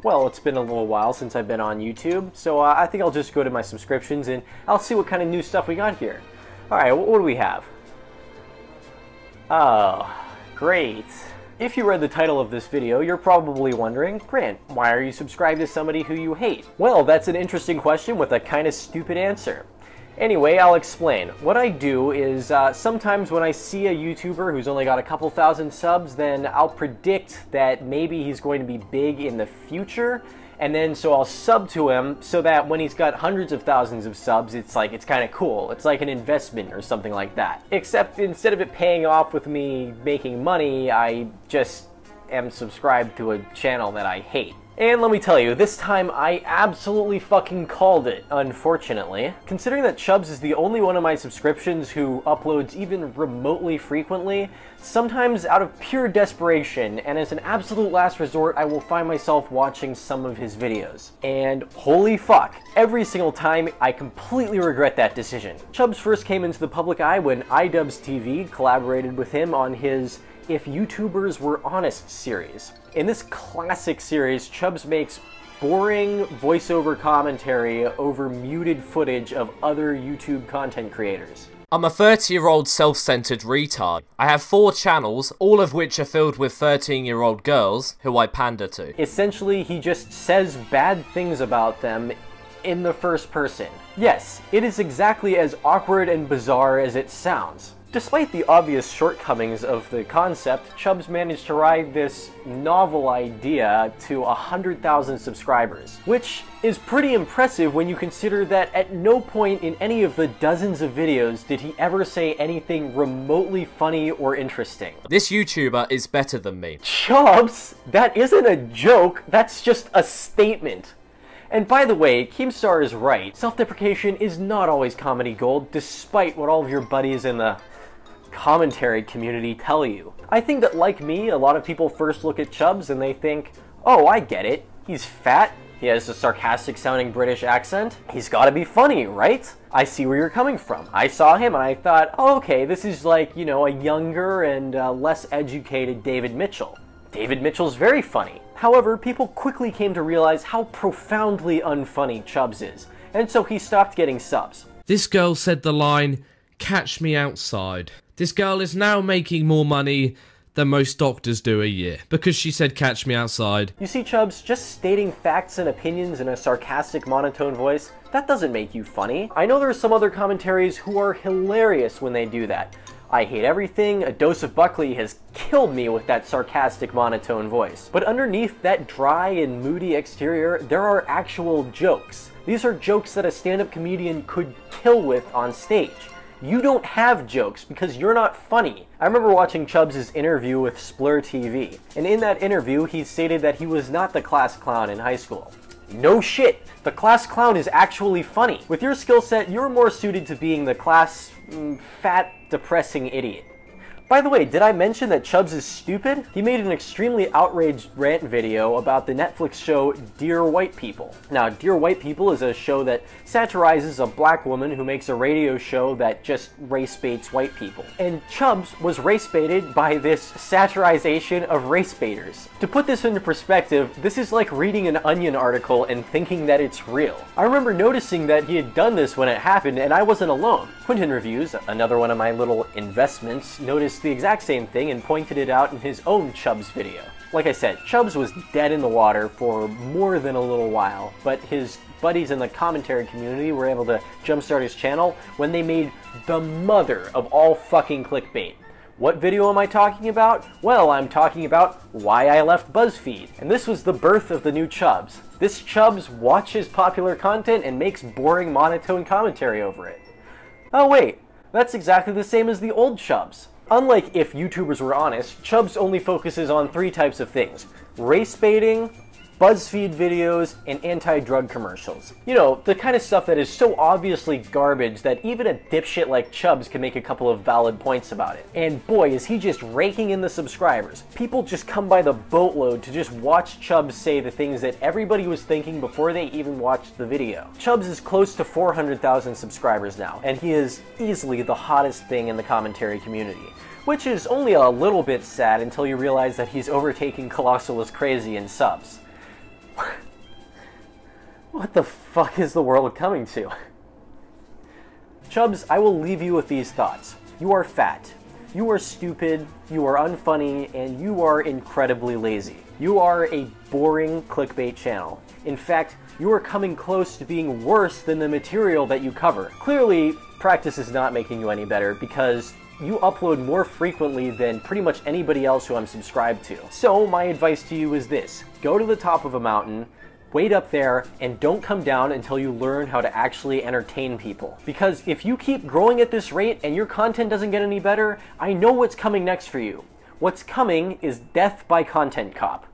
Well, it's been a little while since I've been on YouTube, so I think I'll just go to my subscriptions and I'll see what kind of new stuff we got here. Alright, what do we have? Oh, great. If you read the title of this video, you're probably wondering, Grant, why are you subscribed to somebody who you hate? Well, that's an interesting question with a kind of stupid answer. Anyway, I'll explain. What I do is sometimes when I see a YouTuber who's only got a couple thousand subs, then I'll predict that maybe he's going to be big in the future, and then so I'll sub to him so that when he's got hundreds of thousands of subs, it's kind of cool. It's like an investment or something like that. Except instead of it paying off with me making money, I just am subscribed to a channel that I hate. And let me tell you, this time I absolutely fucking called it, unfortunately. Considering that Chubbs is the only one of my subscriptions who uploads even remotely frequently, sometimes out of pure desperation and as an absolute last resort, I will find myself watching some of his videos. And holy fuck, every single time I completely regret that decision. Chubbs first came into the public eye when iDubbbz TV collaborated with him on his If YouTubers Were Honest series. In this classic series, Chubbs makes boring voiceover commentary over muted footage of other YouTube content creators. I'm a 30-year-old self-centered retard. I have 4 channels, all of which are filled with 13-year-old girls who I pander to. Essentially, he just says bad things about them in the first person. Yes, it is exactly as awkward and bizarre as it sounds. Despite the obvious shortcomings of the concept, Chubbs managed to ride this novel idea to 100,000 subscribers, which is pretty impressive when you consider that at no point in any of the dozens of videos did he ever say anything remotely funny or interesting. This YouTuber is better than me. Chubbs? That isn't a joke, that's just a statement. And by the way, Keemstar is right. Self-deprecation is not always comedy gold, despite what all of your buddies in the commentary community tell you. I think that, like me, a lot of people first look at Chubbs and they think, oh, I get it. He's fat, he has a sarcastic sounding British accent, he's gotta be funny, right? I see where you're coming from. I saw him and I thought, oh, okay, this is like, you know, a younger and less educated David Mitchell. David Mitchell's very funny. However, people quickly came to realize how profoundly unfunny Chubbs is, and so he stopped getting subs. This girl said the line, "Catch me outside." This girl is now making more money than most doctors do a year because she said catch me outside. You see, Chubbs, just stating facts and opinions in a sarcastic monotone voice, that doesn't make you funny. I know there are some other commentaries who are hilarious when they do that. I Hate Everything, Adoseofbuckley has killed me with that sarcastic monotone voice. But underneath that dry and moody exterior, there are actual jokes. These are jokes that a stand-up comedian could kill with on stage. You don't have jokes because you're not funny. I remember watching Chubbs' interview with Splur TV, and in that interview he stated that he was not the class clown in high school. No shit, the class clown is actually funny. With your skill set, you're more suited to being the class, fat, depressing idiot. By the way, did I mention that Chubbs is stupid? He made an extremely outraged rant video about the Netflix show Dear White People. Now, Dear White People is a show that satirizes a black woman who makes a radio show that just race baits white people. And Chubbs was race baited by this satirization of race baiters. To put this into perspective, this is like reading an Onion article and thinking that it's real. I remember noticing that he had done this when it happened, and I wasn't alone. Quentin Reviews, another one of my little investments, noticed the exact same thing and pointed it out in his own Chubbs video. Like I said, Chubbs was dead in the water for more than a little while, but his buddies in the commentary community were able to jumpstart his channel when they made the mother of all fucking clickbait. What video am I talking about? Well, I'm talking about why I left Buzzfeed. And this was the birth of the new Chubbs. This Chubbs watches popular content and makes boring monotone commentary over it. Oh wait, that's exactly the same as the old Chubbs. Unlike If YouTubers Were Honest, Chubbs only focuses on 3 types of things: race baiting, Buzzfeed videos, and anti-drug commercials. You know, the kind of stuff that is so obviously garbage that even a dipshit like Chubbs can make a couple of valid points about it. And boy, is he just raking in the subscribers. People just come by the boatload to just watch Chubbs say the things that everybody was thinking before they even watched the video. Chubbs is close to 400,000 subscribers now, and he is easily the hottest thing in the commentary community. Which is only a little bit sad until you realize that he's overtaking Colossal is Crazy in subs. What the fuck is the world coming to? Chubbs, I will leave you with these thoughts. You are fat. You are stupid, you are unfunny, and you are incredibly lazy. You are a boring clickbait channel. In fact, you are coming close to being worse than the material that you cover. Clearly, practice is not making you any better because you upload more frequently than pretty much anybody else who I'm subscribed to. So my advice to you is this: go to the top of a mountain, wait up there, and don't come down until you learn how to actually entertain people. Because if you keep growing at this rate and your content doesn't get any better, I know what's coming next for you. What's coming is death by Content Cop.